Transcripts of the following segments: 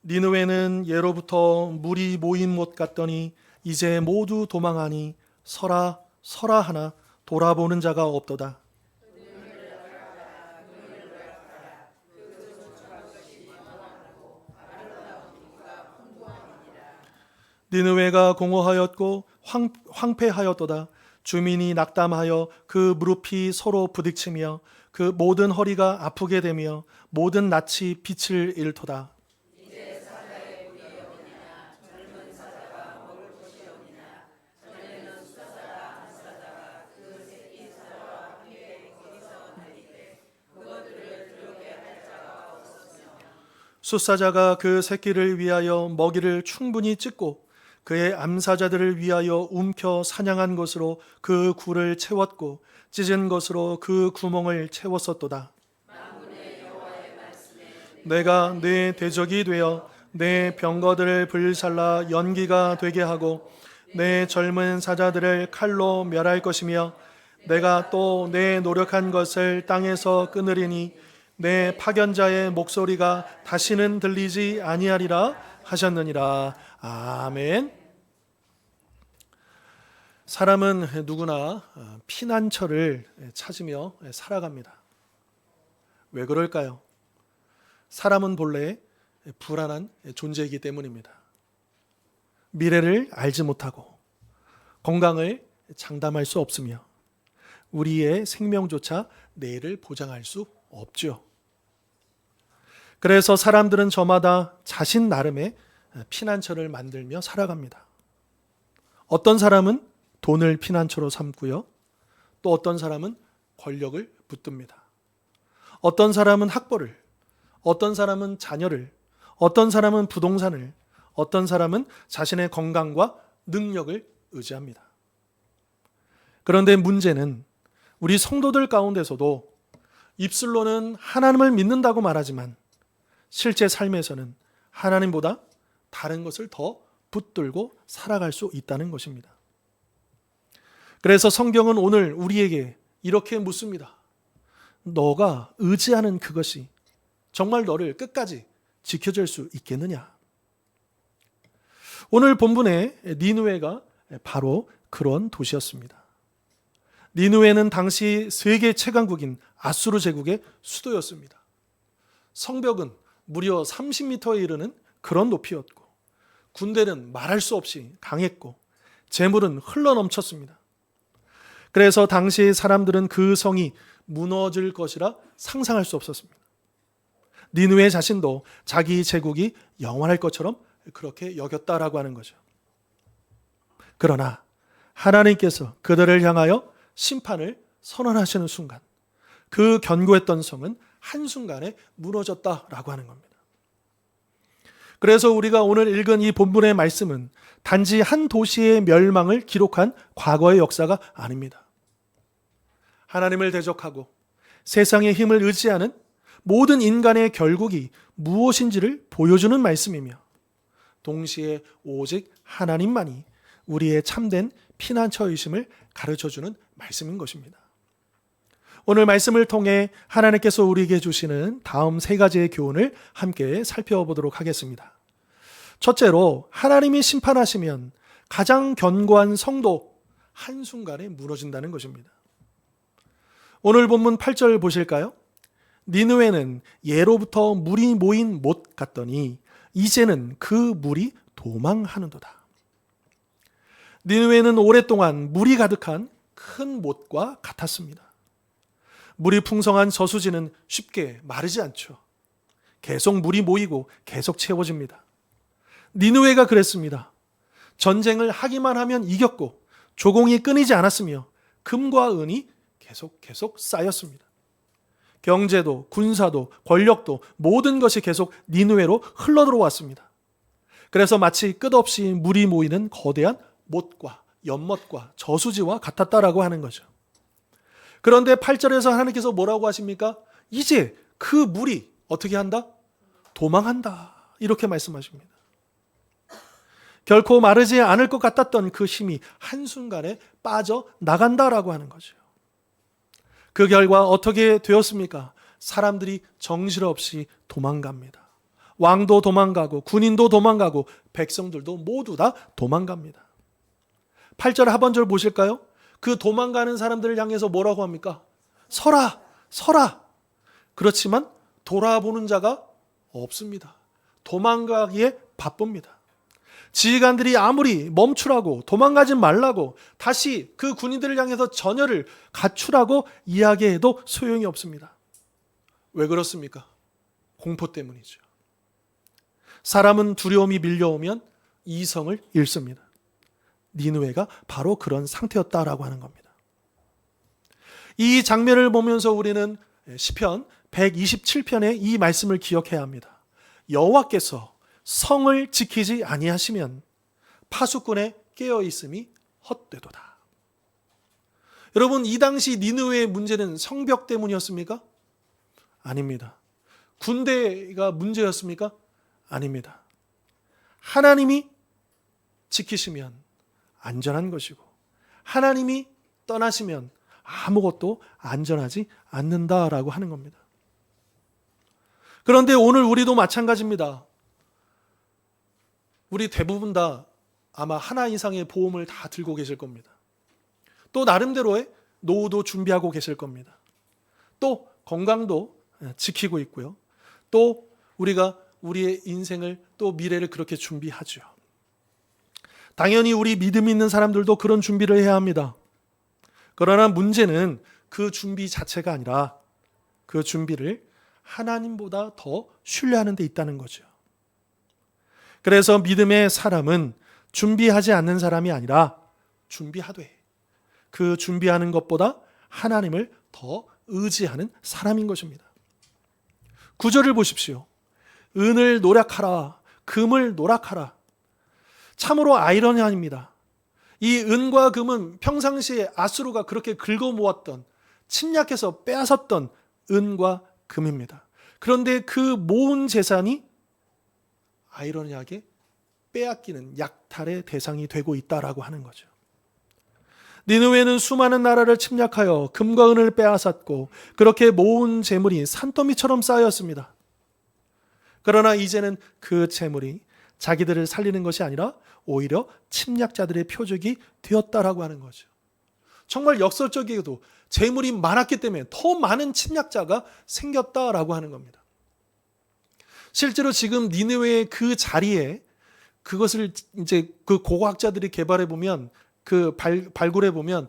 니느웨는 예로부터 물이 모인 못 같더니 이제 모두 도망하니 서라 서라 하나 돌아보는 자가 없도다. 니느웨가 공허하였고 황폐하였도다. 주민이 낙담하여 그 무릎이 서로 부딪히며 그 모든 허리가 아프게 되며 모든 낯이 빛을 잃도다. 숫사자가 그 새끼를 위하여 먹이를 충분히 찢고 그의 암사자들을 위하여 움켜 사냥한 것으로 그 굴을 채웠고 찢은 것으로 그 구멍을 채웠었도다. 내가 내 대적이 되어 내 병거들을 불살라 연기가 되게 하고 내 젊은 사자들을 칼로 멸할 것이며 내가 또 내 노력한 것을 땅에서 끊으리니 내 파견자의 목소리가 다시는 들리지 아니하리라 하셨느니라. 아멘. 사람은 누구나 피난처를 찾으며 살아갑니다. 왜 그럴까요? 사람은 본래 불안한 존재이기 때문입니다. 미래를 알지 못하고 건강을 장담할 수 없으며 우리의 생명조차 내일을 보장할 수 없죠. 그래서 사람들은 저마다 자신 나름의 피난처를 만들며 살아갑니다. 어떤 사람은 돈을 피난처로 삼고요. 또 어떤 사람은 권력을 붙듭니다. 어떤 사람은 학벌을, 어떤 사람은 자녀를, 어떤 사람은 부동산을, 어떤 사람은 자신의 건강과 능력을 의지합니다. 그런데 문제는 우리 성도들 가운데서도 입술로는 하나님을 믿는다고 말하지만 실제 삶에서는 하나님보다 다른 것을 더 붙들고 살아갈 수 있다는 것입니다. 그래서 성경은 오늘 우리에게 이렇게 묻습니다. 너가 의지하는 그것이 정말 너를 끝까지 지켜줄 수 있겠느냐? 오늘 본문의 니느웨가 바로 그런 도시였습니다. 니느웨는 당시 세계 최강국인 아수르 제국의 수도였습니다. 성벽은 무려 30m에 이르는 그런 높이였고 군대는 말할 수 없이 강했고 재물은 흘러넘쳤습니다. 그래서 당시 사람들은 그 성이 무너질 것이라 상상할 수 없었습니다. 니느웨 자신도 자기 제국이 영원할 것처럼 그렇게 여겼다라고 하는 거죠. 그러나 하나님께서 그들을 향하여 심판을 선언하시는 순간 그 견고했던 성은 한순간에 무너졌다라고 하는 겁니다. 그래서 우리가 오늘 읽은 이 본문의 말씀은 단지 한 도시의 멸망을 기록한 과거의 역사가 아닙니다. 하나님을 대적하고 세상의 힘을 의지하는 모든 인간의 결국이 무엇인지를 보여주는 말씀이며 동시에 오직 하나님만이 우리의 참된 피난처이심을 가르쳐주는 말씀인 것입니다. 오늘 말씀을 통해 하나님께서 우리에게 주시는 다음 세 가지의 교훈을 함께 살펴보도록 하겠습니다. 첫째로 하나님이 심판하시면 가장 견고한 성도 한순간에 무너진다는 것입니다. 오늘 본문 8절 보실까요? 니느웨는 예로부터 물이 모인 못 같더니 이제는 그 물이 도망하는도다. 니느웨는 오랫동안 물이 가득한 큰 못과 같았습니다. 물이 풍성한 저수지는 쉽게 마르지 않죠. 계속 물이 모이고 계속 채워집니다. 니느웨가 그랬습니다. 전쟁을 하기만 하면 이겼고 조공이 끊이지 않았으며 금과 은이 계속 쌓였습니다. 경제도 군사도 권력도 모든 것이 계속 니느웨로 흘러들어왔습니다. 그래서 마치 끝없이 물이 모이는 거대한 못과 연못과 저수지와 같았다라고 하는 거죠. 그런데 8절에서 하나님께서 뭐라고 하십니까? 이제 그 물이 어떻게 한다? 도망한다. 이렇게 말씀하십니다. 결코 마르지 않을 것 같았던 그 힘이 한순간에 빠져나간다라고 하는 거죠. 그 결과 어떻게 되었습니까? 사람들이 정신없이 도망갑니다. 왕도 도망가고 군인도 도망가고 백성들도 모두 다 도망갑니다. 8절 하반절 보실까요? 그 도망가는 사람들을 향해서 뭐라고 합니까? 서라, 서라. 그렇지만 돌아보는 자가 없습니다. 도망가기에 바쁩니다. 지휘관들이 아무리 멈추라고 도망가지 말라고 다시 그 군인들을 향해서 전열을 갖추라고 이야기해도 소용이 없습니다. 왜 그렇습니까? 공포 때문이죠. 사람은 두려움이 밀려오면 이성을 잃습니다. 니느웨가 바로 그런 상태였다라고 하는 겁니다. 이 장면을 보면서 우리는 시편 127편의 이 말씀을 기억해야 합니다. 여호와께서 성을 지키지 아니하시면 파수꾼의 깨어있음이 헛되도다. 여러분, 이 당시 니느웨의 문제는 성벽 때문이었습니까? 아닙니다. 군대가 문제였습니까? 아닙니다. 하나님이 지키시면 안전한 것이고 하나님이 떠나시면 아무것도 안전하지 않는다라고 하는 겁니다. 그런데 오늘 우리도 마찬가지입니다. 우리 대부분 다 아마 하나 이상의 보험을 다 들고 계실 겁니다. 또 나름대로의 노후도 준비하고 계실 겁니다. 또 건강도 지키고 있고요. 또 우리가 우리의 인생을 또 미래를 그렇게 준비하죠. 당연히 우리 믿음 있는 사람들도 그런 준비를 해야 합니다. 그러나 문제는 그 준비 자체가 아니라 그 준비를 하나님보다 더 신뢰하는 데 있다는 거죠. 그래서 믿음의 사람은 준비하지 않는 사람이 아니라 준비하되 그 준비하는 것보다 하나님을 더 의지하는 사람인 것입니다. 9절을 보십시오. 은을 노력하라, 금을 노력하라. 참으로 아이러니합니다. 이 은과 금은 평상시에 아수르가 그렇게 긁어모았던, 침략해서 빼앗았던 은과 금입니다. 그런데 그 모은 재산이 아이러니하게 빼앗기는 약탈의 대상이 되고 있다라고 하는 거죠. 니느웨는 수많은 나라를 침략하여 금과 은을 빼앗았고 그렇게 모은 재물이 산더미처럼 쌓였습니다. 그러나 이제는 그 재물이 자기들을 살리는 것이 아니라 오히려 침략자들의 표적이 되었다라고 하는 거죠. 정말 역설적이게도 재물이 많았기 때문에 더 많은 침략자가 생겼다라고 하는 겁니다. 실제로 지금 니느웨의 그 자리에 그것을 이제 그 고고학자들이 개발해 보면 그 발굴해 보면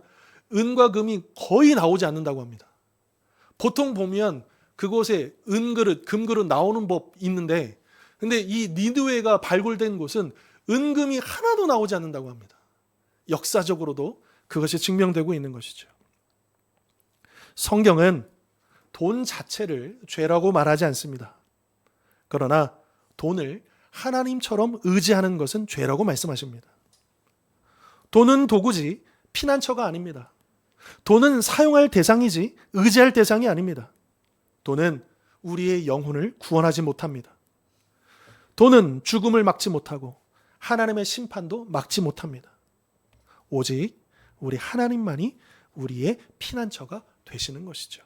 은과 금이 거의 나오지 않는다고 합니다. 보통 보면 그곳에 은그릇, 금그릇 나오는 법 있는데 근데 이 니느웨가 발굴된 곳은 은금이 하나도 나오지 않는다고 합니다. 역사적으로도 그것이 증명되고 있는 것이죠. 성경은 돈 자체를 죄라고 말하지 않습니다. 그러나 돈을 하나님처럼 의지하는 것은 죄라고 말씀하십니다. 돈은 도구지 피난처가 아닙니다. 돈은 사용할 대상이지 의지할 대상이 아닙니다. 돈은 우리의 영혼을 구원하지 못합니다. 돈은 죽음을 막지 못하고 하나님의 심판도 막지 못합니다. 오직 우리 하나님만이 우리의 피난처가 되시는 것이죠.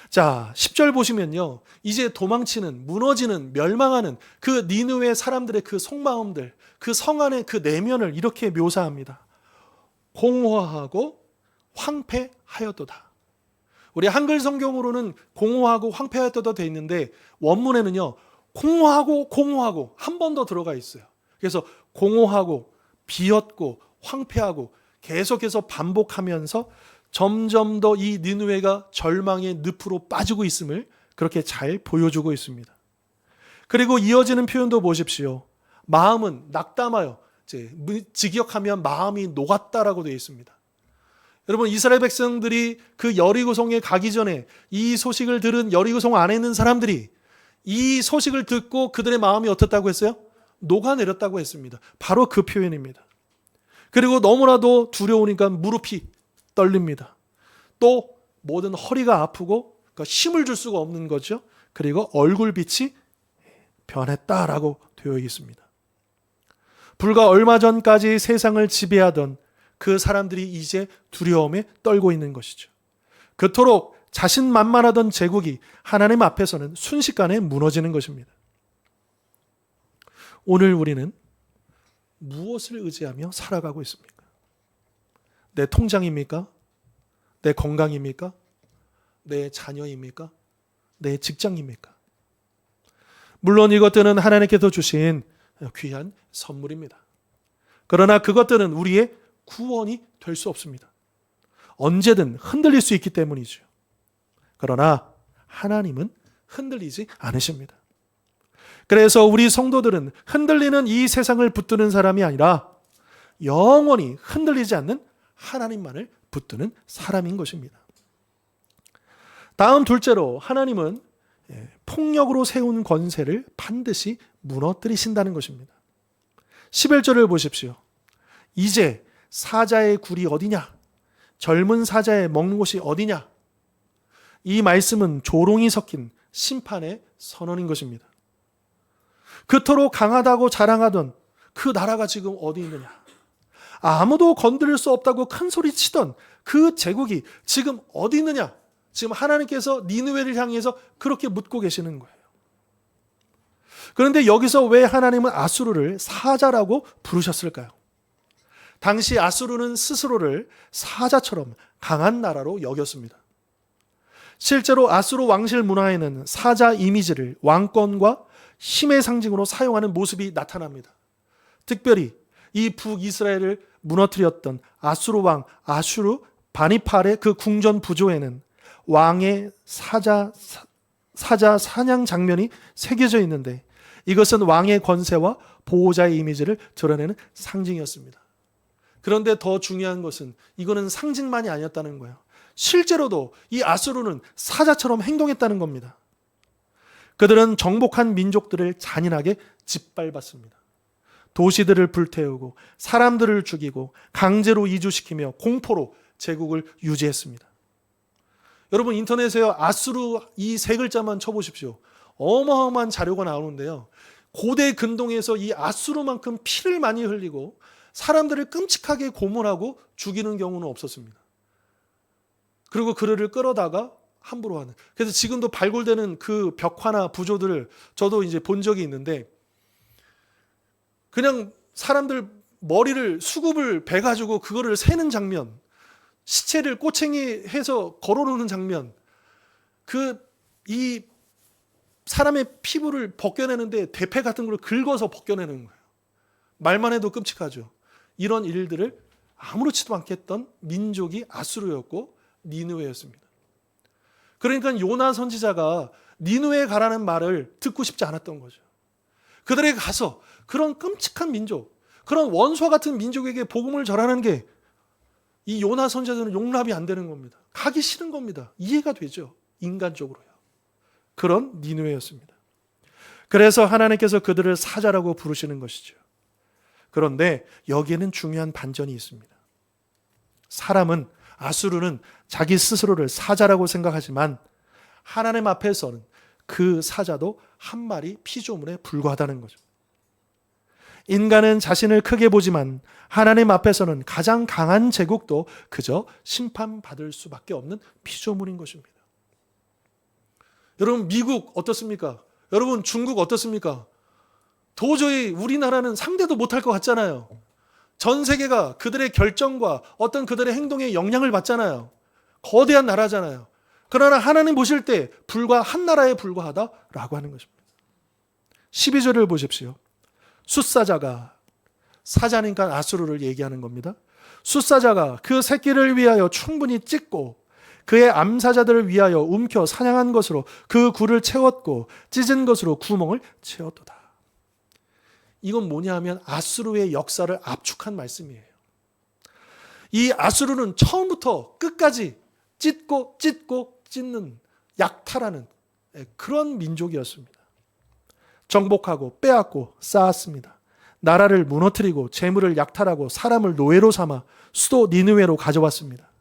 자, 10절 보시면요. 이제 도망치는, 무너지는, 멸망하는 그 니느웨 사람들의 그 속마음들, 그 성 안의 그 내면을 이렇게 묘사합니다. 공허하고 황폐하였도다. 우리 한글 성경으로는 공허하고 황폐하였도다 되어 있는데 원문에는요. 공허하고 한 번 더 들어가 있어요. 그래서 공허하고 비었고 황폐하고 계속해서 반복하면서 점점 더 이 니느웨가 절망의 늪으로 빠지고 있음을 그렇게 잘 보여주고 있습니다. 그리고 이어지는 표현도 보십시오. 마음은 낙담하여, 직역하면 마음이 녹았다라고 되어 있습니다. 여러분, 이스라엘 백성들이 그 여리고성에 가기 전에 이 소식을 들은 여리고성 안에 있는 사람들이 이 소식을 듣고 그들의 마음이 어떻다고 했어요? 녹아내렸다고 했습니다. 바로 그 표현입니다. 그리고 너무나도 두려우니까 무릎이 떨립니다. 또 모든 허리가 아프고 그러니까 힘을 줄 수가 없는 거죠. 그리고 얼굴빛이 변했다라고 되어 있습니다. 불과 얼마 전까지 세상을 지배하던 그 사람들이 이제 두려움에 떨고 있는 것이죠. 그토록 자신만만하던 제국이 하나님 앞에서는 순식간에 무너지는 것입니다. 오늘 우리는 무엇을 의지하며 살아가고 있습니까? 내 통장입니까? 내 건강입니까? 내 자녀입니까? 내 직장입니까? 물론 이것들은 하나님께서 주신 귀한 선물입니다. 그러나 그것들은 우리의 구원이 될 수 없습니다. 언제든 흔들릴 수 있기 때문이죠. 그러나 하나님은 흔들리지 않으십니다. 그래서 우리 성도들은 흔들리는 이 세상을 붙드는 사람이 아니라 영원히 흔들리지 않는 하나님만을 붙드는 사람인 것입니다. 다음 둘째로 하나님은 폭력으로 세운 권세를 반드시 무너뜨리신다는 것입니다. 11절을 보십시오. 이제 사자의 굴이 어디냐? 젊은 사자의 먹는 곳이 어디냐? 이 말씀은 조롱이 섞인 심판의 선언인 것입니다. 그토록 강하다고 자랑하던 그 나라가 지금 어디 있느냐? 아무도 건드릴 수 없다고 큰 소리 치던 그 제국이 지금 어디 있느냐? 지금 하나님께서 니느웨를 향해서 그렇게 묻고 계시는 거예요. 그런데 여기서 왜 하나님은 아수르를 사자라고 부르셨을까요? 당시 아수르는 스스로를 사자처럼 강한 나라로 여겼습니다. 실제로 아수르 왕실 문화에는 사자 이미지를 왕권과 힘의 상징으로 사용하는 모습이 나타납니다. 특별히 이 북이스라엘을 무너뜨렸던 아수르 왕 아슈르 바니팔의 그 궁전 부조에는 왕의 사자 사냥 장면이 새겨져 있는데 이것은 왕의 권세와 보호자의 이미지를 드러내는 상징이었습니다. 그런데 더 중요한 것은 이거는 상징만이 아니었다는 거예요. 실제로도 이 아수르는 사자처럼 행동했다는 겁니다. 그들은 정복한 민족들을 잔인하게 짓밟았습니다. 도시들을 불태우고 사람들을 죽이고 강제로 이주시키며 공포로 제국을 유지했습니다. 여러분 인터넷에 아수르 이 세 글자만 쳐보십시오. 어마어마한 자료가 나오는데요. 고대 근동에서 이 아수르만큼 피를 많이 흘리고 사람들을 끔찍하게 고문하고 죽이는 경우는 없었습니다. 그리고 그들을 끌어다가 함부로 하는. 그래서 지금도 발굴되는 그 벽화나 부조들을 저도 이제 본 적이 있는데 그냥 사람들 머리를 수급을 베가지고 그거를 세는 장면, 시체를 꼬챙이 해서 걸어놓는 장면, 이 사람의 피부를 벗겨내는데 대패 같은 걸 긁어서 벗겨내는 거예요. 말만 해도 끔찍하죠. 이런 일들을 아무렇지도 않게 했던 민족이 아수르였고 니느웨였습니다. 그러니까 요나 선지자가 니느웨에 가라는 말을 듣고 싶지 않았던 거죠. 그들에게 가서 그런 끔찍한 민족, 그런 원수와 같은 민족에게 복음을 전하는 게 이 요나 선지자는 용납이 안 되는 겁니다. 가기 싫은 겁니다. 이해가 되죠. 인간적으로요. 그런 니느웨였습니다. 그래서 하나님께서 그들을 사자라고 부르시는 것이죠. 그런데 여기에는 중요한 반전이 있습니다. 사람은 아수르는 자기 스스로를 사자라고 생각하지만 하나님 앞에서는 그 사자도 한 마리 피조물에 불과하다는 거죠. 인간은 자신을 크게 보지만 하나님 앞에서는 가장 강한 제국도 그저 심판받을 수밖에 없는 피조물인 것입니다. 여러분 미국 어떻습니까? 여러분 중국 어떻습니까? 도저히 우리나라는 상대도 못할 것 같잖아요. 전 세계가 그들의 결정과 어떤 그들의 행동에 영향을 받잖아요. 거대한 나라잖아요. 그러나 하나님 보실 때 불과 한 나라에 불과하다라고 하는 것입니다. 12절을 보십시오. 숫사자가, 사자니까 아수르를 얘기하는 겁니다. 숫사자가 그 새끼를 위하여 충분히 찢고 그의 암사자들을 위하여 움켜 사냥한 것으로 그 굴을 채웠고 찢은 것으로 구멍을 채웠도다. 이건 뭐냐 하면 아수르의 역사를 압축한 말씀이에요. 이 아수르는 처음부터 끝까지 찢고 찢는 약탈하는 그런 민족이었습니다. 정복하고 빼앗고 쌓았습니다. 나라를 무너뜨리고 재물을 약탈하고 사람을 노예로 삼아 수도 니느웨로 가져왔습니다.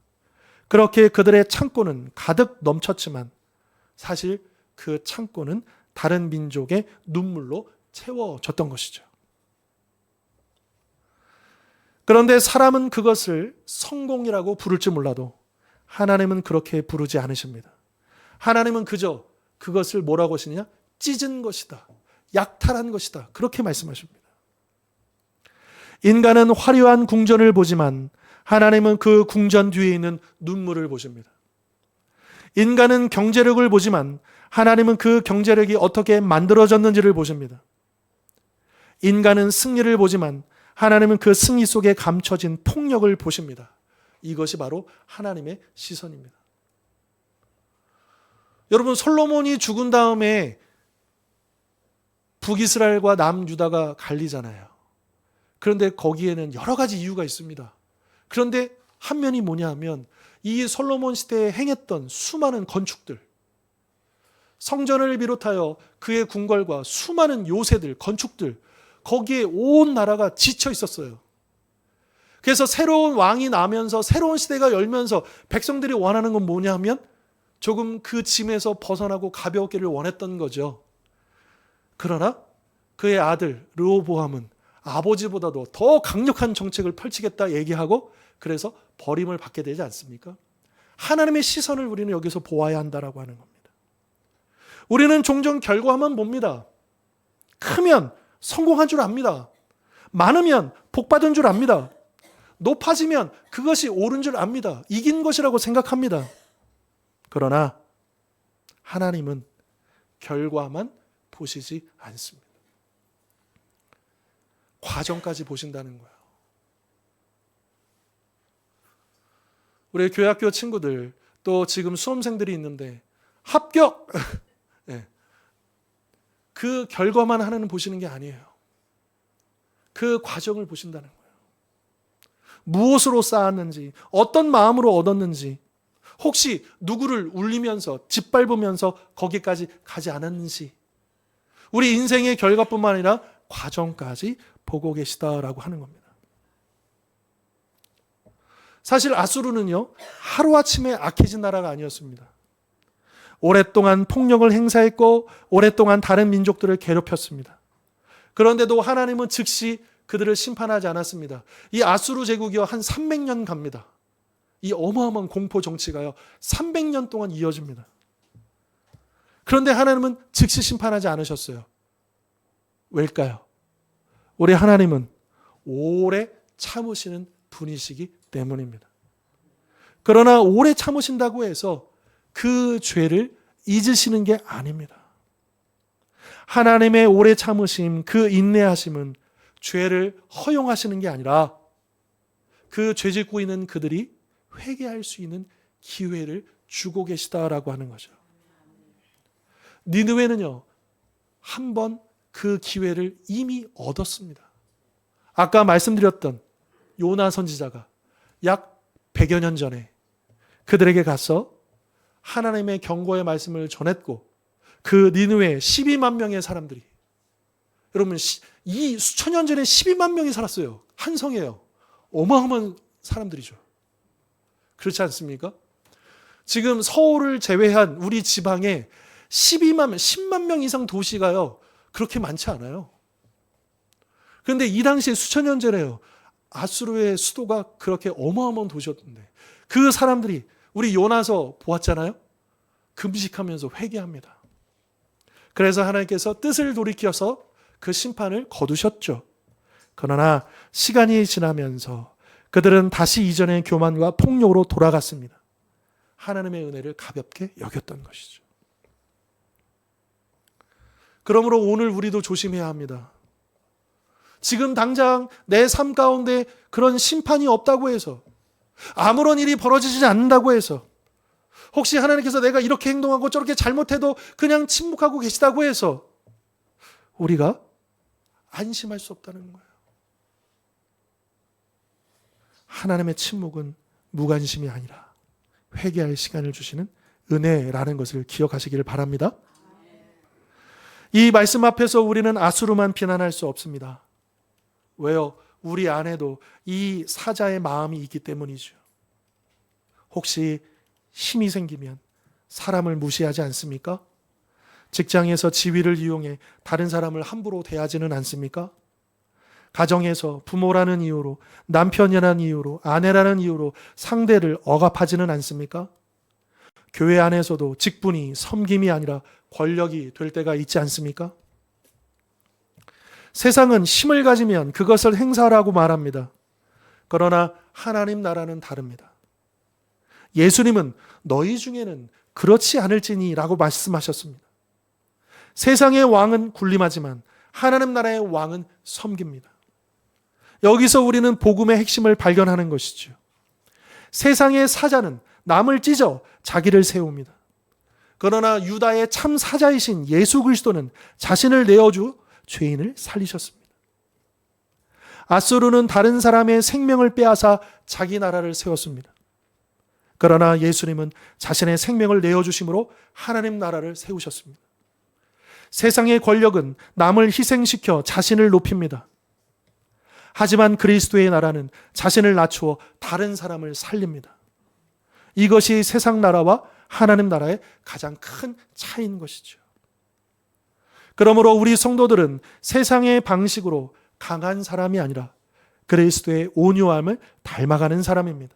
그렇게 그들의 창고는 가득 넘쳤지만 사실 그 창고는 다른 민족의 눈물로 채워졌던 것이죠. 그런데 사람은 그것을 성공이라고 부를지 몰라도 하나님은 그렇게 부르지 않으십니다. 하나님은 그저 그것을 뭐라고 하시느냐? 찢은 것이다. 약탈한 것이다. 그렇게 말씀하십니다. 인간은 화려한 궁전을 보지만 하나님은 그 궁전 뒤에 있는 눈물을 보십니다. 인간은 경제력을 보지만 하나님은 그 경제력이 어떻게 만들어졌는지를 보십니다. 인간은 승리를 보지만 하나님은 그 승리 속에 감춰진 폭력을 보십니다. 이것이 바로 하나님의 시선입니다. 여러분, 솔로몬이 죽은 다음에 북이스라엘과 남유다가 갈리잖아요. 그런데 거기에는 여러 가지 이유가 있습니다. 그런데 한 면이 뭐냐 하면 이 솔로몬 시대에 행했던 수많은 건축들, 성전을 비롯하여 그의 궁궐과 수많은 요새들, 건축들, 거기에 온 나라가 지쳐 있었어요. 그래서 새로운 왕이 나면서 새로운 시대가 열면서 백성들이 원하는 건 뭐냐 하면 조금 그 짐에서 벗어나고 가벼웠기를 원했던 거죠. 그러나 그의 아들 르호보암은 아버지보다도 더 강력한 정책을 펼치겠다 얘기하고 그래서 버림을 받게 되지 않습니까? 하나님의 시선을 우리는 여기서 보아야 한다라고 하는 겁니다. 우리는 종종 결과만 봅니다. 크면 성공한 줄 압니다. 많으면 복받은 줄 압니다. 높아지면 그것이 옳은 줄 압니다. 이긴 것이라고 생각합니다. 그러나 하나님은 결과만 보시지 않습니다. 과정까지 보신다는 거예요. 우리 교회학교 친구들 또 지금 수험생들이 있는데 합격! 네. 그 결과만 하나는 보시는 게 아니에요. 그 과정을 보신다는 거예요. 무엇으로 쌓았는지, 어떤 마음으로 얻었는지, 혹시 누구를 울리면서 짓밟으면서 거기까지 가지 않았는지, 우리 인생의 결과뿐만 아니라 과정까지 보고 계시다라고 하는 겁니다. 사실 아수르는요, 하루아침에 악해진 나라가 아니었습니다. 오랫동안 폭력을 행사했고 오랫동안 다른 민족들을 괴롭혔습니다. 그런데도 하나님은 즉시 그들을 심판하지 않았습니다. 이 아수르 제국이요, 한 300년 갑니다. 이 어마어마한 공포 정치가요, 300년 동안 이어집니다. 그런데 하나님은 즉시 심판하지 않으셨어요. 왜일까요? 우리 하나님은 오래 참으시는 분이시기 때문입니다. 그러나 오래 참으신다고 해서 그 죄를 잊으시는 게 아닙니다. 하나님의 오래 참으심, 그 인내하심은 죄를 허용하시는 게 아니라 그 죄 짓고 있는 그들이 회개할 수 있는 기회를 주고 계시다라고 하는 거죠. 니느웨는요, 한 번 그 기회를 이미 얻었습니다. 아까 말씀드렸던 요나 선지자가 약 100여 년 전에 그들에게 가서 하나님의 경고의 말씀을 전했고 그 니느웨 12만 명의 사람들이, 여러분 이 수천 년 전에 12만 명이 살았어요. 한 성이에요. 어마어마한 사람들이죠. 그렇지 않습니까? 지금 서울을 제외한 우리 지방에 10만 명 이상 도시가요, 그렇게 많지 않아요. 그런데 이 당시에 수천 년 전에요, 아수르의 수도가 그렇게 어마어마한 도시였는데 그 사람들이 우리 요나서 보았잖아요. 금식하면서 회개합니다. 그래서 하나님께서 뜻을 돌이켜서 그 심판을 거두셨죠. 그러나 시간이 지나면서 그들은 다시 이전의 교만과 폭력으로 돌아갔습니다. 하나님의 은혜를 가볍게 여겼던 것이죠. 그러므로 오늘 우리도 조심해야 합니다. 지금 당장 내 삶 가운데 그런 심판이 없다고 해서, 아무런 일이 벌어지지 않는다고 해서, 혹시 하나님께서 내가 이렇게 행동하고 저렇게 잘못해도 그냥 침묵하고 계시다고 해서 우리가 안심할 수 없다는 거예요. 하나님의 침묵은 무관심이 아니라 회개할 시간을 주시는 은혜라는 것을 기억하시기를 바랍니다. 이 말씀 앞에서 우리는 아수르만 비난할 수 없습니다. 왜요? 우리 안에도 이 사자의 마음이 있기 때문이죠. 혹시 힘이 생기면 사람을 무시하지 않습니까? 직장에서 지위를 이용해 다른 사람을 함부로 대하지는 않습니까? 가정에서 부모라는 이유로, 남편이라는 이유로, 아내라는 이유로 상대를 억압하지는 않습니까? 교회 안에서도 직분이 섬김이 아니라 권력이 될 때가 있지 않습니까? 세상은 힘을 가지면 그것을 행사하라고 말합니다. 그러나 하나님 나라는 다릅니다. 예수님은 너희 중에는 그렇지 않을지니 라고 말씀하셨습니다. 세상의 왕은 군림하지만 하나님 나라의 왕은 섬깁니다. 여기서 우리는 복음의 핵심을 발견하는 것이죠. 세상의 사자는 남을 찢어 자기를 세웁니다. 그러나 유다의 참 사자이신 예수 그리스도는 자신을 내어주 죄인을 살리셨습니다. 아수르는 다른 사람의 생명을 빼앗아 자기 나라를 세웠습니다. 그러나 예수님은 자신의 생명을 내어주심으로 하나님 나라를 세우셨습니다. 세상의 권력은 남을 희생시켜 자신을 높입니다. 하지만 그리스도의 나라는 자신을 낮추어 다른 사람을 살립니다. 이것이 세상 나라와 하나님 나라의 가장 큰 차이인 것이죠. 그러므로 우리 성도들은 세상의 방식으로 강한 사람이 아니라 그리스도의 온유함을 닮아가는 사람입니다.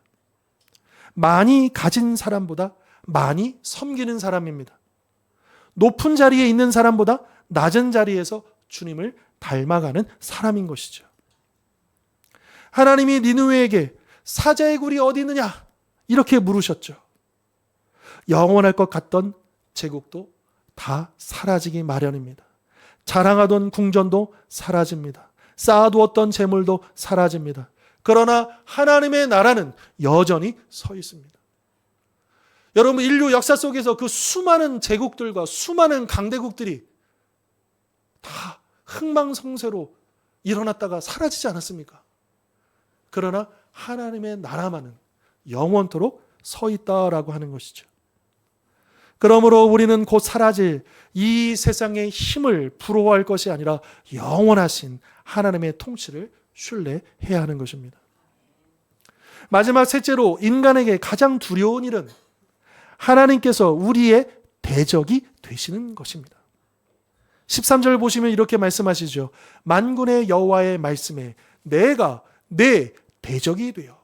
많이 가진 사람보다 많이 섬기는 사람입니다. 높은 자리에 있는 사람보다 낮은 자리에서 주님을 닮아가는 사람인 것이죠. 하나님이 니느웨에게 사자의 굴이 어디 있느냐 이렇게 물으셨죠. 영원할 것 같던 제국도 다 사라지기 마련입니다. 자랑하던 궁전도 사라집니다. 쌓아두었던 재물도 사라집니다. 그러나 하나님의 나라는 여전히 서 있습니다. 여러분, 인류 역사 속에서 그 수많은 제국들과 수많은 강대국들이 다 흥망성쇠로 일어났다가 사라지지 않았습니까? 그러나 하나님의 나라만은 영원토록 서 있다라고 하는 것이죠. 그러므로 우리는 곧 사라질 이 세상의 힘을 부러워할 것이 아니라 영원하신 하나님의 통치를 신뢰해야 하는 것입니다. 마지막 셋째로 인간에게 가장 두려운 일은 하나님께서 우리의 대적이 되시는 것입니다. 13절 보시면 이렇게 말씀하시죠. 만군의 여호와의 말씀에 내가 내 대적이 되어.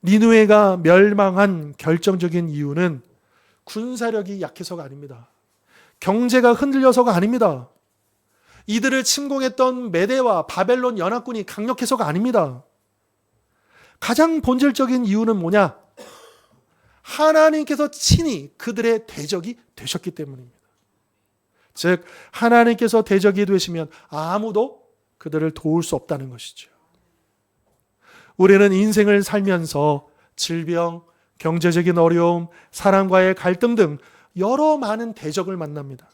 니느웨가 멸망한 결정적인 이유는 군사력이 약해서가 아닙니다. 경제가 흔들려서가 아닙니다. 이들을 침공했던 메대와 바벨론 연합군이 강력해서가 아닙니다. 가장 본질적인 이유는 뭐냐? 하나님께서 친히 그들의 대적이 되셨기 때문입니다. 즉 하나님께서 대적이 되시면 아무도 그들을 도울 수 없다는 것이죠. 우리는 인생을 살면서 질병, 경제적인 어려움, 사람과의 갈등 등 여러 많은 대적을 만납니다.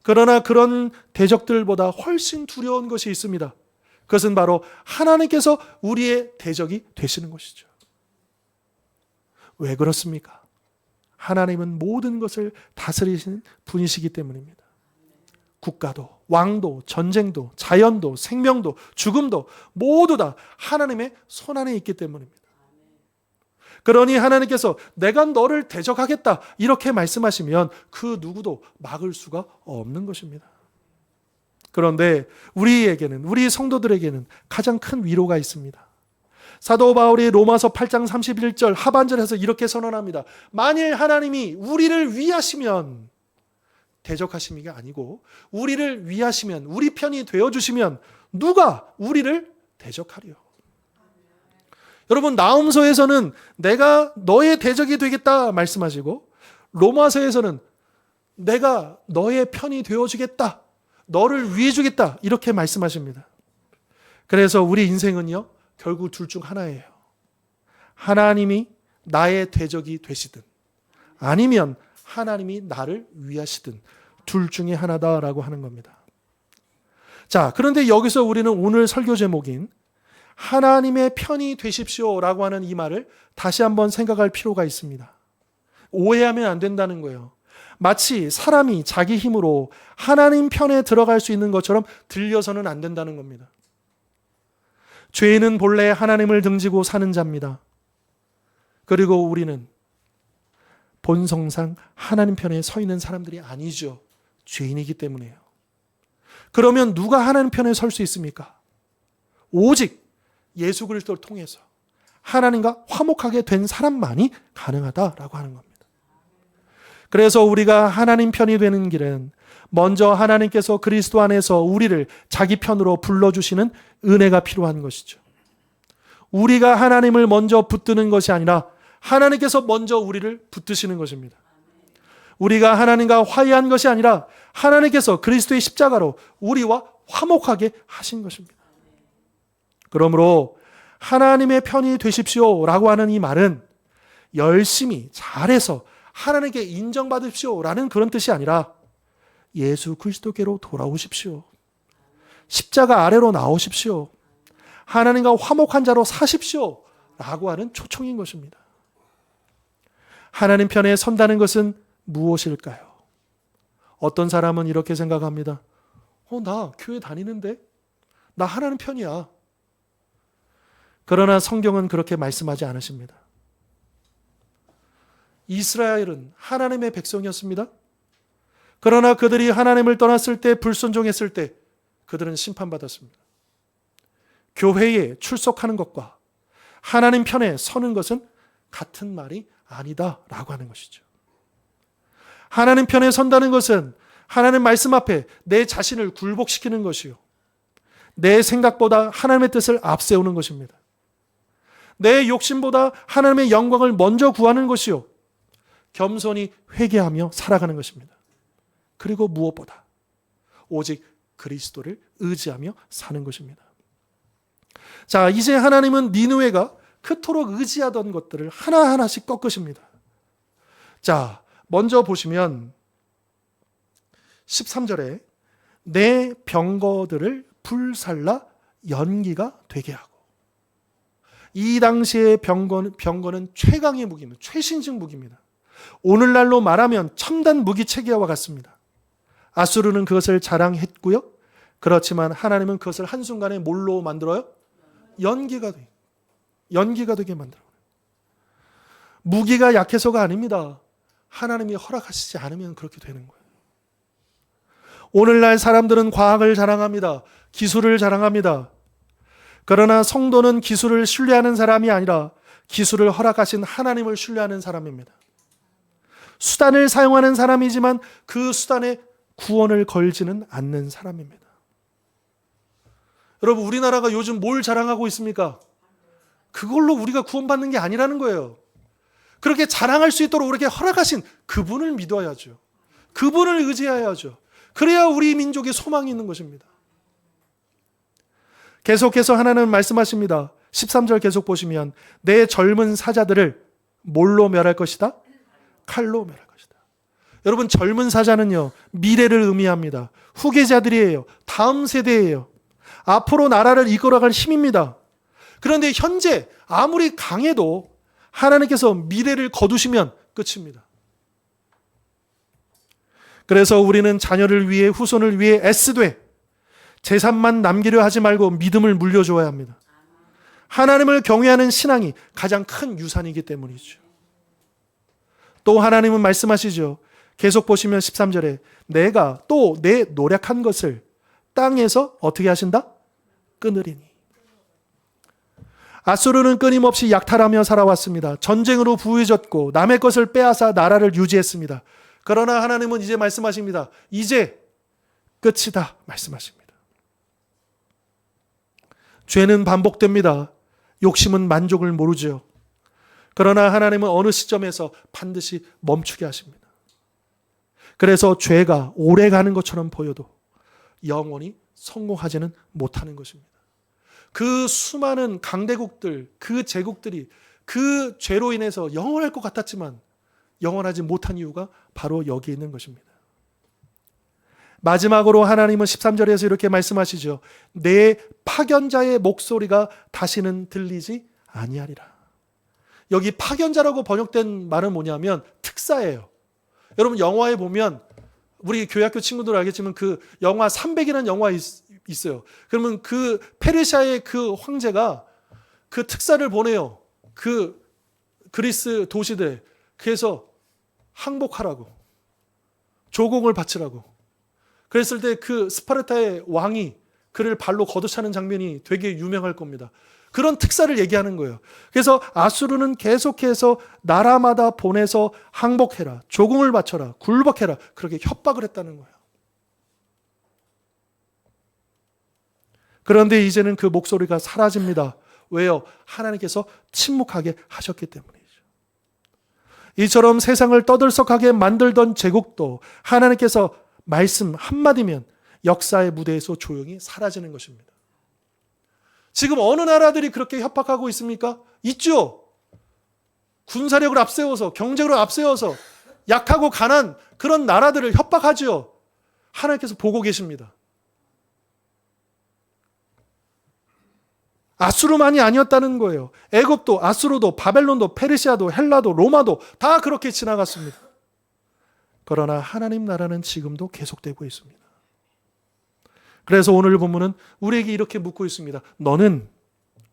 그러나 그런 대적들보다 훨씬 두려운 것이 있습니다. 그것은 바로 하나님께서 우리의 대적이 되시는 것이죠. 왜 그렇습니까? 하나님은 모든 것을 다스리시는 분이시기 때문입니다. 국가도, 왕도, 전쟁도, 자연도, 생명도, 죽음도 모두 다 하나님의 손안에 있기 때문입니다. 그러니 하나님께서 내가 너를 대적하겠다 이렇게 말씀하시면 그 누구도 막을 수가 없는 것입니다. 그런데 우리에게는, 우리 성도들에게는 가장 큰 위로가 있습니다. 사도 바울이 로마서 8장 31절 하반절에서 이렇게 선언합니다. 만일 하나님이 우리를 위하시면, 대적하심이 아니고 우리를 위하시면, 우리 편이 되어주시면 누가 우리를 대적하리요? 여러분, 나홈서에서는 내가 너의 대적이 되겠다 말씀하시고 로마서에서는 내가 너의 편이 되어주겠다, 너를 위해주겠다 이렇게 말씀하십니다. 그래서 우리 인생은요 결국 둘 중 하나예요. 하나님이 나의 대적이 되시든 아니면 하나님이 나를 위하시든 둘 중에 하나다라고 하는 겁니다. 자, 그런데 여기서 우리는 오늘 설교 제목인 하나님의 편이 되십시오라고 하는 이 말을 다시 한번 생각할 필요가 있습니다. 오해하면 안 된다는 거예요. 마치 사람이 자기 힘으로 하나님 편에 들어갈 수 있는 것처럼 들려서는 안 된다는 겁니다. 죄인은 본래 하나님을 등지고 사는 자입니다. 그리고 우리는 본성상 하나님 편에 서 있는 사람들이 아니죠. 죄인이기 때문에요. 그러면 누가 하나님 편에 설 수 있습니까? 오직 예수 그리스도를 통해서 하나님과 화목하게 된 사람만이 가능하다라고 하는 겁니다. 그래서 우리가 하나님 편이 되는 길은 먼저 하나님께서 그리스도 안에서 우리를 자기 편으로 불러주시는 은혜가 필요한 것이죠. 우리가 하나님을 먼저 붙드는 것이 아니라 하나님께서 먼저 우리를 붙드시는 것입니다. 우리가 하나님과 화해한 것이 아니라 하나님께서 그리스도의 십자가로 우리와 화목하게 하신 것입니다. 그러므로 하나님의 편이 되십시오라고 하는 이 말은 열심히 잘해서 하나님께 인정받으십시오라는 그런 뜻이 아니라 예수 그리스도께로 돌아오십시오. 십자가 아래로 나오십시오. 하나님과 화목한 자로 사십시오 라고 하는 초청인 것입니다. 하나님 편에 선다는 것은 무엇일까요? 어떤 사람은 이렇게 생각합니다. 나 교회 다니는데? 나 하나님 편이야. 그러나 성경은 그렇게 말씀하지 않으십니다. 이스라엘은 하나님의 백성이었습니다. 그러나 그들이 하나님을 떠났을 때, 불순종했을 때 그들은 심판받았습니다. 교회에 출석하는 것과 하나님 편에 서는 것은 같은 말이 아니다라고 하는 것이죠. 하나님 편에 선다는 것은 하나님 말씀 앞에 내 자신을 굴복시키는 것이요, 내 생각보다 하나님의 뜻을 앞세우는 것입니다. 내 욕심보다 하나님의 영광을 먼저 구하는 것이요, 겸손히 회개하며 살아가는 것입니다. 그리고 무엇보다 오직 그리스도를 의지하며 사는 것입니다. 자, 이제 하나님은 니느웨가 그토록 의지하던 것들을 하나하나씩 꺾으십니다. 자, 먼저 보시면 13절에 내 병거들을 불살라 연기가 되게 하고, 이 당시의 병거는 최강의 무기입니다. 최신식 무기입니다. 오늘날로 말하면 첨단 무기 체계와 같습니다. 아수르는 그것을 자랑했고요. 그렇지만 하나님은 그것을 한순간에 뭘로 만들어요? 연기가 되게 만들어요. 무기가 약해서가 아닙니다. 하나님이 허락하시지 않으면 그렇게 되는 거예요. 오늘날 사람들은 과학을 자랑합니다. 기술을 자랑합니다. 그러나 성도는 기술을 신뢰하는 사람이 아니라 기술을 허락하신 하나님을 신뢰하는 사람입니다. 수단을 사용하는 사람이지만 그 수단에 구원을 걸지는 않는 사람입니다. 여러분, 우리나라가 요즘 뭘 자랑하고 있습니까? 그걸로 우리가 구원받는 게 아니라는 거예요. 그렇게 자랑할 수 있도록 그렇게 허락하신 그분을 믿어야죠. 그분을 의지해야죠. 그래야 우리 민족에 소망이 있는 것입니다. 계속해서 하나님은 말씀하십니다. 13절 계속 보시면 내 젊은 사자들을 뭘로 멸할 것이다? 칼로 멸할 것이다. 여러분, 젊은 사자는요, 미래를 의미합니다. 후계자들이에요. 다음 세대예요. 앞으로 나라를 이끌어갈 힘입니다. 그런데 현재 아무리 강해도 하나님께서 미래를 거두시면 끝입니다. 그래서 우리는 자녀를 위해, 후손을 위해 애쓰되 재산만 남기려 하지 말고 믿음을 물려줘야 합니다. 하나님을 경외하는 신앙이 가장 큰 유산이기 때문이죠. 또 하나님은 말씀하시죠. 계속 보시면 13절에 내가 또 내 노력한 것을 땅에서 어떻게 하신다? 끊으리니. 아수르는 끊임없이 약탈하며 살아왔습니다. 전쟁으로 부유해졌고 남의 것을 빼앗아 나라를 유지했습니다. 그러나 하나님은 이제 말씀하십니다. 이제 끝이다 말씀하십니다. 죄는 반복됩니다. 욕심은 만족을 모르죠. 그러나 하나님은 어느 시점에서 반드시 멈추게 하십니다. 그래서 죄가 오래 가는 것처럼 보여도 영원히 성공하지는 못하는 것입니다. 그 수많은 강대국들, 그 제국들이 그 죄로 인해서 영원할 것 같았지만 영원하지 못한 이유가 바로 여기 있는 것입니다. 마지막으로 하나님은 13절에서 이렇게 말씀하시죠. 내 파견자의 목소리가 다시는 들리지 아니하리라. 여기 파견자라고 번역된 말은 뭐냐면 특사예요. 여러분, 영화에 보면 우리 교회학교 친구들 알겠지만 그 영화 300이라는 영화 있어요. 그러면 그 페르시아의 그 황제가 그 특사를 보내요. 그 그리스 도시들에. 그래서 항복하라고, 조공을 바치라고. 그랬을 때 그 스파르타의 왕이 그를 발로 걷어차는 장면이 되게 유명할 겁니다. 그런 특사를 얘기하는 거예요. 그래서 아수르는 계속해서 나라마다 보내서 항복해라, 조공을 바쳐라, 굴복해라, 그렇게 협박을 했다는 거예요. 그런데 이제는 그 목소리가 사라집니다. 왜요? 하나님께서 침묵하게 하셨기 때문이죠. 이처럼 세상을 떠들썩하게 만들던 제국도 하나님께서 말씀 한마디면 역사의 무대에서 조용히 사라지는 것입니다. 지금 어느 나라들이 그렇게 협박하고 있습니까? 있죠. 군사력을 앞세워서, 경제력을 앞세워서 약하고 가난 그런 나라들을 협박하죠. 하나님께서 보고 계십니다. 아수르만이 아니었다는 거예요. 애굽도, 아수르도, 바벨론도, 페르시아도, 헬라도, 로마도 다 그렇게 지나갔습니다. 그러나 하나님 나라는 지금도 계속되고 있습니다. 그래서 오늘 본문은 우리에게 이렇게 묻고 있습니다. 너는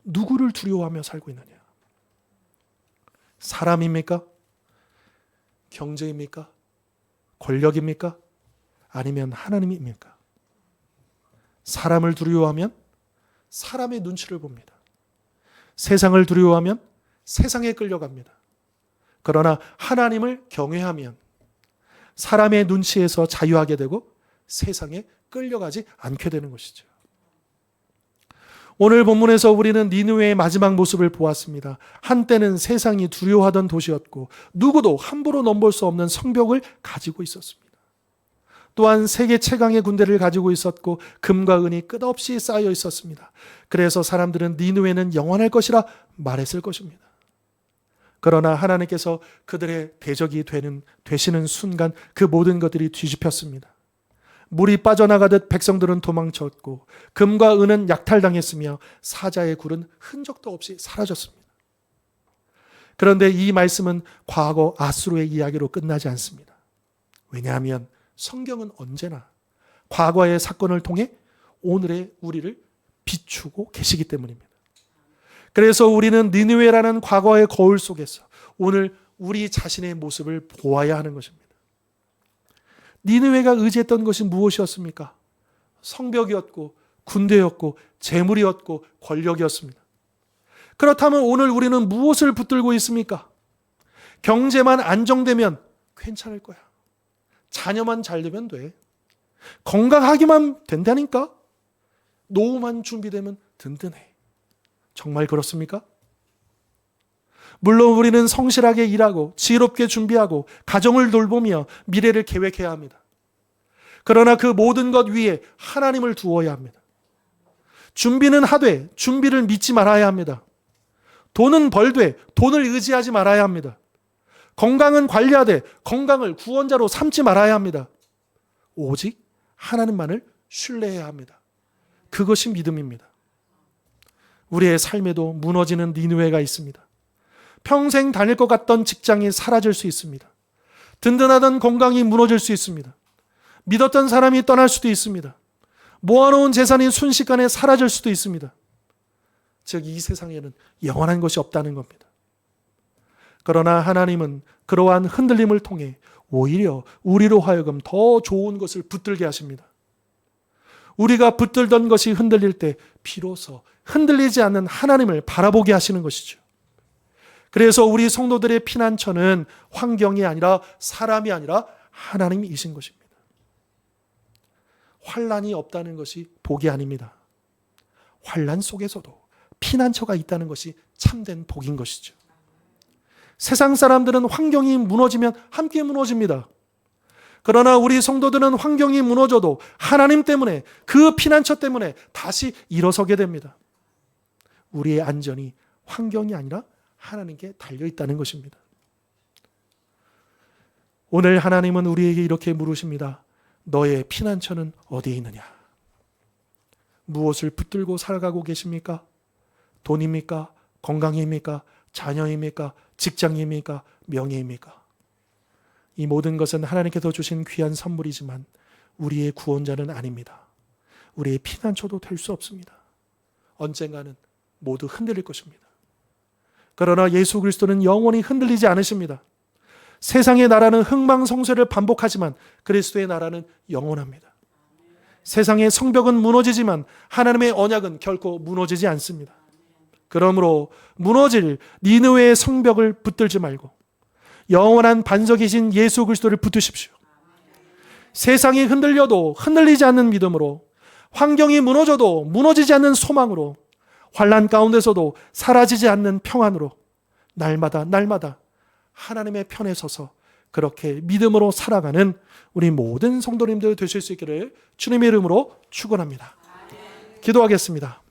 누구를 두려워하며 살고 있느냐? 사람입니까? 경제입니까? 권력입니까? 아니면 하나님입니까? 사람을 두려워하면 사람의 눈치를 봅니다. 세상을 두려워하면 세상에 끌려갑니다. 그러나 하나님을 경외하면 사람의 눈치에서 자유하게 되고 세상에 끌려가지 않게 되는 것이죠. 오늘 본문에서 우리는 니느웨의 마지막 모습을 보았습니다. 한때는 세상이 두려워하던 도시였고 누구도 함부로 넘볼 수 없는 성벽을 가지고 있었습니다. 또한 세계 최강의 군대를 가지고 있었고 금과 은이 끝없이 쌓여 있었습니다. 그래서 사람들은 니느웨는 영원할 것이라 말했을 것입니다. 그러나 하나님께서 그들의 대적이 되시는 순간 그 모든 것들이 뒤집혔습니다. 물이 빠져나가듯 백성들은 도망쳤고 금과 은은 약탈당했으며 사자의 굴은 흔적도 없이 사라졌습니다. 그런데 이 말씀은 과거 아수르의 이야기로 끝나지 않습니다. 왜냐하면 성경은 언제나 과거의 사건을 통해 오늘의 우리를 비추고 계시기 때문입니다. 그래서 우리는 니느웨라는 과거의 거울 속에서 오늘 우리 자신의 모습을 보아야 하는 것입니다. 니느웨가 의지했던 것이 무엇이었습니까? 성벽이었고 군대였고 재물이었고 권력이었습니다. 그렇다면 오늘 우리는 무엇을 붙들고 있습니까? 경제만 안정되면 괜찮을 거야. 자녀만 잘 되면 돼. 건강하기만 된다니까? 노후만 준비되면 든든해. 정말 그렇습니까? 물론 우리는 성실하게 일하고 지혜롭게 준비하고 가정을 돌보며 미래를 계획해야 합니다. 그러나 그 모든 것 위에 하나님을 두어야 합니다. 준비는 하되 준비를 믿지 말아야 합니다. 돈은 벌되 돈을 의지하지 말아야 합니다. 건강은 관리하되 건강을 구원자로 삼지 말아야 합니다. 오직 하나님만을 신뢰해야 합니다. 그것이 믿음입니다. 우리의 삶에도 무너지는 니느웨가 있습니다. 평생 다닐 것 같던 직장이 사라질 수 있습니다. 든든하던 건강이 무너질 수 있습니다. 믿었던 사람이 떠날 수도 있습니다. 모아놓은 재산이 순식간에 사라질 수도 있습니다. 즉 이 세상에는 영원한 것이 없다는 겁니다. 그러나 하나님은 그러한 흔들림을 통해 오히려 우리로 하여금 더 좋은 것을 붙들게 하십니다. 우리가 붙들던 것이 흔들릴 때 비로소 흔들리지 않는 하나님을 바라보게 하시는 것이죠. 그래서 우리 성도들의 피난처는 환경이 아니라 사람이 아니라 하나님이신 것입니다. 환난이 없다는 것이 복이 아닙니다. 환난 속에서도 피난처가 있다는 것이 참된 복인 것이죠. 세상 사람들은 환경이 무너지면 함께 무너집니다. 그러나 우리 성도들은 환경이 무너져도 하나님 때문에 그 피난처 때문에 다시 일어서게 됩니다. 우리의 안전이 환경이 아니라 하나님께 달려있다는 것입니다. 오늘 하나님은 우리에게 이렇게 물으십니다. 너의 피난처는 어디에 있느냐? 무엇을 붙들고 살아가고 계십니까? 돈입니까? 건강입니까? 자녀입니까? 직장입니까? 명예입니까? 이 모든 것은 하나님께서 주신 귀한 선물이지만 우리의 구원자는 아닙니다. 우리의 피난처도 될 수 없습니다. 언젠가는 모두 흔들릴 것입니다. 그러나 예수 그리스도는 영원히 흔들리지 않으십니다. 세상의 나라는 흥망성쇠를 반복하지만 그리스도의 나라는 영원합니다. 세상의 성벽은 무너지지만 하나님의 언약은 결코 무너지지 않습니다. 그러므로 무너질 니느웨의 성벽을 붙들지 말고 영원한 반석이신 예수 그리스도를 붙드십시오. 세상이 흔들려도 흔들리지 않는 믿음으로, 환경이 무너져도 무너지지 않는 소망으로, 환난 가운데서도 사라지지 않는 평안으로 날마다 하나님의 편에 서서 그렇게 믿음으로 살아가는 우리 모든 성도님들 되실 수 있기를 주님의 이름으로 축원합니다. 기도하겠습니다.